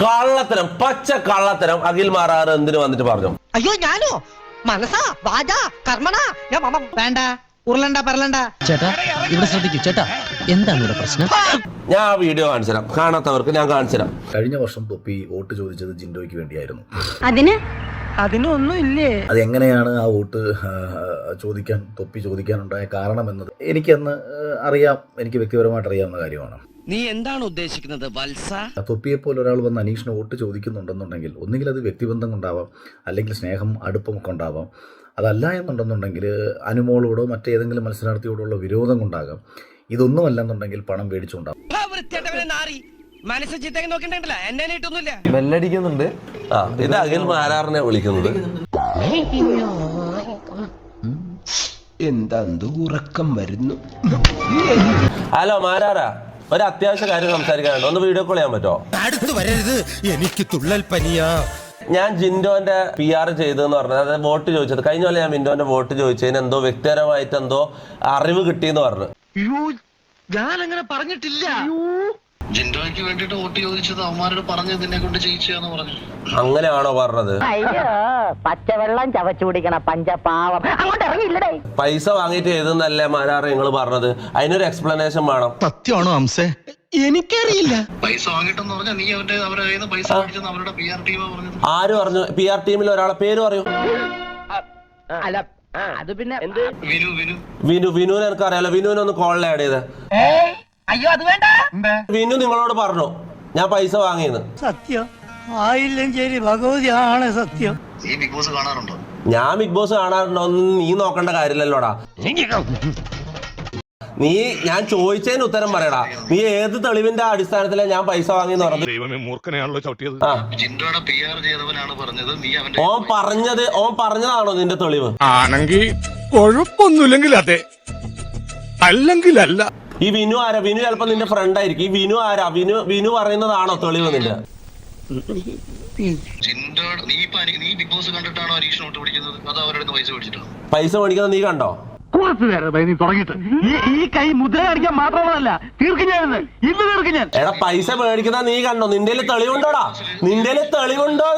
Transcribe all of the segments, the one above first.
കള്ളത്തരം, പച്ച കള്ളത്തരം അഖിൽ മാരാർ എന്തിനു വന്നിട്ട് പറഞ്ഞു? അയ്യോ ഞാനോ? മനസ്സാ വാചാ കർമ്മണ വേണ്ട ഉരുളണ്ട പറലണ്ട. ചേട്ടാ ഇവിടെ ശ്രദ്ധിക്കൂ ചേട്ടാ, എന്താണ് ഇവിടെ പ്രശ്നം? ഞാൻ ആ വീഡിയോ കാണിച്ചു തരാം, കാണാത്തവർക്ക് ഞാൻ കാണിച്ചു തരാം. കഴിഞ്ഞ വർഷം തൊപ്പി വോട്ട് ചോദിച്ചത് ജിൻഡോയ്ക്ക് വേണ്ടിയായിരുന്നു. അതിനൊന്നും ഇല്ലേ? അതെങ്ങനെയാണ് ആ വോട്ട് തൊപ്പി ചോദിക്കാനുണ്ടായ കാരണം എന്നത് എനിക്കന്ന് അറിയാം, എനിക്ക് വ്യക്തിപരമായിട്ട് അറിയാവുന്ന കാര്യമാണ്. നീ എന്താണ് ഉദ്ദേശിക്കുന്നത് വത്സ? തൊപ്പിയെപ്പോലെ ഒരാൾ വന്ന് അനീഷിന് വോട്ട് ചോദിക്കുന്നുണ്ടെന്നുണ്ടെങ്കിൽ ഒന്നുകിൽ അത് വ്യക്തിബന്ധം കൊണ്ടാവാം, അല്ലെങ്കിൽ സ്നേഹം അടുപ്പമൊക്കെ ഉണ്ടാവാം. അതല്ല എന്നുണ്ടെന്നുണ്ടെങ്കിൽ അനുമോളോടോ മറ്റേതെങ്കിലും മത്സരാർത്ഥിയോടുള്ള വിരോധം കൊണ്ടാകാം. ഇതൊന്നുമല്ലെന്നുണ്ടെങ്കിൽ പണം മേടിച്ചുകൊണ്ടാകും. ബെല്ലടിക്കുന്നുണ്ട്. ഇത് അഖിൽ മാരാറിനെ വിളിക്കുന്നത്. എന്താ ഉറക്കം വരുന്നു? ഹലോ മാരാറാ, ഒരു അത്യാവശ്യ കാര്യം സംസാരിക്കാനുണ്ട്, ഒന്ന് വീഡിയോ കോൾ ചെയ്യാൻ പറ്റുമോ? അടുത്ത് വരരുത്, എനിക്ക് തുള്ളൽ പനിയാ. ഞാൻ ജിൻഡോന്റെ PR ചെയ്തെന്ന് പറഞ്ഞത്, അതായത് വോട്ട് ചോദിച്ചത് കഴിഞ്ഞ പോലെ ഞാൻ ജിൻഡോന്റെ വോട്ട് ചോദിച്ചതിന് എന്തോ വ്യക്തിപരമായിട്ട് എന്തോ അറിവ് കിട്ടിയെന്ന് പറഞ്ഞു. ഞാൻ അങ്ങനെ പറഞ്ഞിട്ടില്ല. ജിൻഡോയ്ക്ക് വേണ്ടിട്ട് വോട്ട് ചോദിച്ചത് അവന്മാരോട് പറഞ്ഞതിനെ കൊണ്ട് ചെയ്യിച്ചാന്ന് പറഞ്ഞു. അങ്ങനെയാണോ പറഞ്ഞത്? അയ്യോ പച്ചവെള്ളം ചവച്ചു കുടിക്കണ പഞ്ചപാവം അങ്ങോട്ട് ഇറങ്ങിയില്ലടേ. പൈസ വാങ്ങിയിട്ട് ചെയ്തെന്നല്ലേ മാരാറ് നിങ്ങൾ പറഞ്ഞത്? അതിനൊരു എക്സ്പ്ലനേഷൻ വേണം. സത്യമാണോ അംസേ? എനിക്കറിയില്ല. പൈസ വാങ്ങിട്ടെന്ന് പറഞ്ഞാൽ നീ അവരുടെ കയ്യിൽ നിന്ന് പൈസ മേടിച്ചെന്ന് അവരുടെ PR ടീമാ പറഞ്ഞത്. ആര് പറഞ്ഞു? PR ടീമിൽ ഒരാളെ പേര് പറയൂ. അല്ല അത് പിന്നെ വിനുവിനെ എനിക്ക് അറിയാലോ. വിനുവിനെ ഒന്ന് കോളിൽ ആഡ് ചെയ്ത്. അയ്യോ അത് വേണ്ട. വിനു നിങ്ങളോട് പറഞ്ഞു ഞാൻ പൈസ വാങ്ങിയെന്ന്. സത്യം ആയില്ലെങ്കിൽ ഭഗവതിയാണ് സത്യം. നീ ബിഗ് ബോസ് കാണാറുണ്ടോ? ഞാൻ ബിഗ് ബോസ് കാണാറുണ്ടോ? നീ നോക്കേണ്ട കാര്യമില്ലല്ലോടാ. ഞാൻ ചോദിച്ചതിന് ഉത്തരം പറയടാ. നീ ഏത് തെളിവിന്റെ അടിസ്ഥാനത്തിലാണ് ഞാൻ പൈസ വാങ്ങിയെന്ന് പറഞ്ഞത്? ജിൻഡോയുടെ PR ചെയ്തവനാണ് പറഞ്ഞത്. നീ ഓൻ പറഞ്ഞതാണോ നിന്റെ തെളിവ്? ആണെങ്കിൽ കുഴപ്പമൊന്നുമില്ലെങ്കിൽ അതെ, അല്ലെങ്കിൽ അല്ല. ഈ വിനു ആരാ? വിനു ചിലപ്പോ നിന്റെ ഫ്രണ്ട് ആയിരിക്കും. ഈ വിനു ആരാ? വിനു പറയുന്നതാണോ തെളിവ് നിന്റെ? നീ ബിഗ് ബോസ് കണ്ടിട്ടാണോ അരീഷ് വോട്ട് പിടിക്കുന്നത്? അതോ അവരുടെ പൈസ മേടിച്ചിട്ടോ? പൈസ മേടിക്കുന്നത് നീ കണ്ടോ? ഈ കൈ മുദ്ര കാണിക്കാൻ മാത്രമല്ല തീർക്കും ഞാൻ ഇന്ന് തീർക്കും ഞാൻ. എടാ പൈസ മേടിക്കുന്ന നീ കണ്ടോ? നിന്റെ തെളിവുണ്ടോടാ? നിന്റെ തെളിവുണ്ടോ?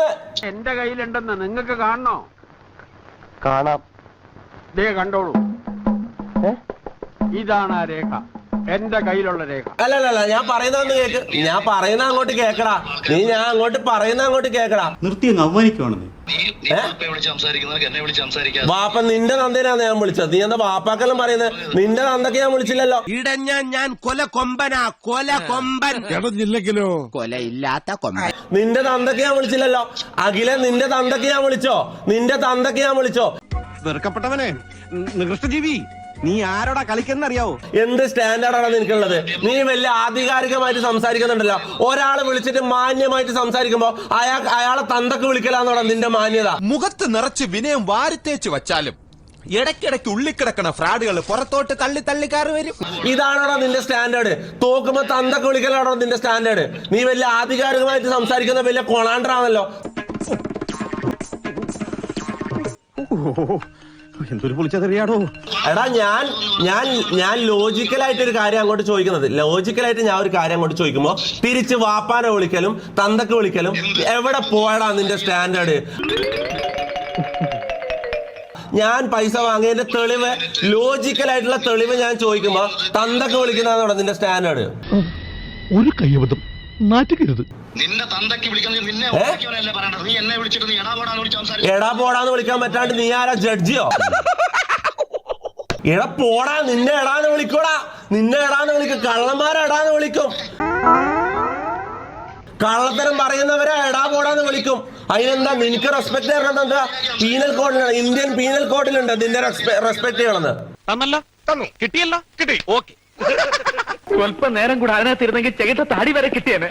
എന്റെ കയ്യിലുണ്ടെന്ന് നിങ്ങൾക്ക് കാണണോ? കാണാം. ദേ കണ്ടോളൂ, ഇതാണ് ആ രേഖ, എന്റെ കയ്യിലുള്ള രേഖ. അല്ലല്ല, ഞാൻ പറയുന്ന കേക്ക്. ഞാൻ പറയുന്ന അങ്ങോട്ട് കേക്കടാ. ഞാൻ അങ്ങോട്ട് കേക്കടാ. നിർത്തി അവമാനിക്കുവാണെന്ന്. വാപ്പ നിന്റെ നന്ദനാണ് ഞാൻ വിളിച്ചത്. നീ എന്താ വാപ്പാക്കെല്ലാം പറയുന്നത്? നിന്റെ നന്ദക്ക് ഞാൻ വിളിച്ചില്ലല്ലോ. ഇടഞ്ഞ ഞാൻ കൊല കൊമ്പനാ, കൊല കൊമ്പൻ. ഇടഞ്ഞില്ലെങ്കിലോ കൊലയില്ലാത്ത കൊമ്പൻ. നിന്റെ തന്തക്ക് ഞാൻ വിളിച്ചില്ലല്ലോ. അഖിലെ നിന്റെ തന്തക്ക് ഞാൻ വിളിച്ചോ? നിന്റെ തന്തക്ക് ഞാൻ വിളിച്ചോ? വെറുക്കപ്പെട്ടവനെ, നികൃഷ്ടജീവി, നീ ആരോടാ കളിക്കുന്നറിയാവോ? എന്ത് സ്റ്റാൻഡേർഡാണ് നിനക്കുള്ളത്? നീ വലിയ ആധികാരികമായിട്ട് സംസാരിക്കുന്നുണ്ടല്ലോ. ഒരാളെ വിളിച്ചിട്ട് മാന്യമായിട്ട് സംസാരിക്കുമ്പോ അയാളെ തന്തക്ക് വിളിക്കലാന്നോടാ നിന്റെ മാന്യത? മുഖത്ത് നിറച്ച് വിനയം വാരിത്തേച്ച് വച്ചാലും ഇടയ്ക്കിടയ്ക്ക് ഉള്ളിക്കിടക്കണ ഫ്രാഡുകൾ പുറത്തോട്ട് തള്ളിക്കാറ് വരും. ഇതാണോടാ നിന്റെ സ്റ്റാൻഡേർഡ്? തോക്കുമ്പോ തന്തക്ക് വിളിക്കലാണോ നിന്റെ സ്റ്റാൻഡേർഡ്? നീ വലിയ ആധികാരികമായിട്ട് സംസാരിക്കുന്ന വലിയ കൊളാണ്ടറാണല്ലോ. എന്തൊരു പൊളിച്ചതറിയാടോ. എടാ ഞാൻ ലോജിക്കലായിട്ട് ഒരു കാര്യം അങ്ങോട്ട് ചോദിക്കുന്നത്. ലോജിക്കലായിട്ട് ഞാൻ ഒരു കാര്യം അങ്ങോട്ട് ചോദിക്കുമ്പോ തിരിച്ച് വാപ്പാനെ വിളിക്കലും തന്തക്ക് വിളിക്കലും എവിടെ പോയടാ നിന്റെ സ്റ്റാൻഡേർഡ്? ഞാൻ പൈസ വാങ്ങിയതിന്റെ തെളിവ്, ലോജിക്കലായിട്ടുള്ള തെളിവ് ഞാൻ ചോദിക്കുമ്പോ തന്തക്ക് വിളിക്കുന്നതാണോ നിന്റെ സ്റ്റാൻഡേർഡ്? ഒരു കയ്യബദ്ധം നാറ്റുകരുത്. നിന്റെ തന്തയ്ക്ക് വിളിക്കുന്നത് നിന്നെ പറയണത്. നീ എന്നെ വിളിച്ചിട്ട് നീ എടാ പോടാന്ന് വിളിക്കാൻ പറ്റാണ്ട് നീ ആരാ? ജഡ്ജിയോ? എടാ പോടാ, നിന്നെ എടാന്ന് വിളിക്കൂടാ. നിന്നെ എടാന്ന് വിളിക്കും. കള്ളന്മാരെ എടാന്ന് വിളിക്കും. കള്ളത്തരം പറയുന്നവരെ എടാ പോടാന്ന് വിളിക്കും. അതിനെന്താ നിനക്ക് റെസ്പെക്ട് ചെയ്യണം? എന്താ പീനൽ കോഡിലാണ്, ഇന്ത്യൻ പീനൽ കോഡിലുണ്ട് നിന്നെ റെസ്പെക്ട് ചെയ്യണമെന്ന്. തന്നു കിട്ടിയല്ലോ, കിട്ടി, ഓക്കെ. സ്വല്പം നേരം കൂടെ അതിനകത്തിരുന്നെങ്കിൽ ചെകിട്ട താടി വരെ കിട്ടിയേനെ.